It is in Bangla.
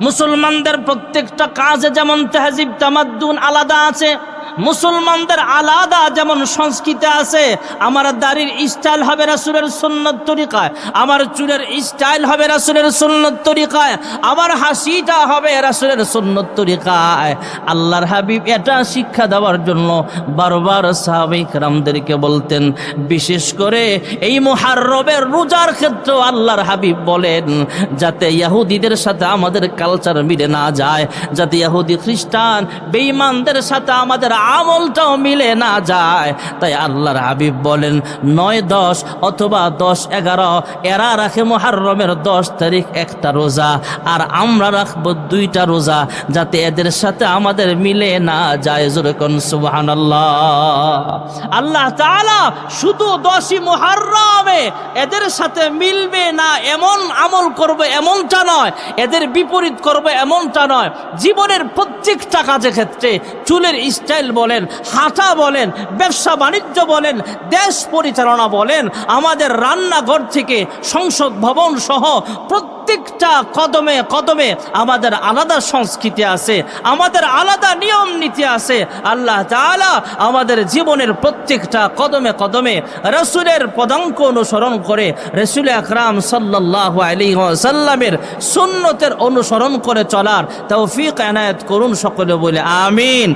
মুসলমানদের প্রত্যেকটা কাজে যেমন তেহজিব তামাদ্দুন আলাদা আছে, মুসলমানদের আলাদা যেমন সংস্কৃতি আছে। আমার দাড়ির স্টাইল হবে রাসূলের সুন্নত তরিকায়, আমার চুলের স্টাইল হবে রাসূলের সুন্নত তরিকায়, আমার হাসিটা হবে রাসূলের সুন্নত তরিকায়। আল্লাহর হাবিব এটা শিক্ষা দেওয়ার জন্য বারবার সাহাবায়ে কেরামদেরকে বলতেন। বিশেষ করে এই মুহররমের রোজার ক্ষেত্রে আল্লাহর হাবিব বলেন যাতে ইহুদিদের সাথে আমাদের কালচার মিলে না যায়, যাতে ইহুদি খ্রিস্টান বেঈমানদের সাথে আমাদের আমলটাও মিলে না যায়। তাই আল্লাহর হাবিব বলেন 9-10 অথবা 10-11 এরা রাখে মুহররমের 10 তারিখ একটা রোজা, আর আমরা রাখবো 2টা রোজা, যাতে এদের সাথে আমাদের মিলে না যায়। জোরে কোন সুবহানাল্লাহ। আল্লাহ তাআলা শুধু 10ই মুহররমে এদের সাথে মিলবে না এমন আমল করবে এমনটা নয়, এদের বিপরীত করবে এমনটা নয়। জীবনের প্রত্যেকটা কাজের ক্ষেত্রে চুলের স্টাইল বলেন, হাঁটা বলেন, ব্যবসা বাণিজ্য বলেন, দেশ পরিচালনা বলেন, আমাদের রান্নাঘর থেকে সংসদ ভবন সহ প্রত্যেকটা কদমে কদমে আমাদের আলাদা সংস্কৃতি আছে, আমাদের আলাদা নিয়ম নীতি আছে। আল্লাহ তাআলা আমাদের জীবনের প্রত্যেকটা কদমে কদমে রাসূলের পদাঙ্ক অনুসরণ করে রাসূল আকরাম সাল্লাল্লাহু আলাইহি ওয়াসাল্লামের সুন্নতের অনুসরণ করে চলার তৌফিক এনায়েত করুন। সকলে বলে আমিন।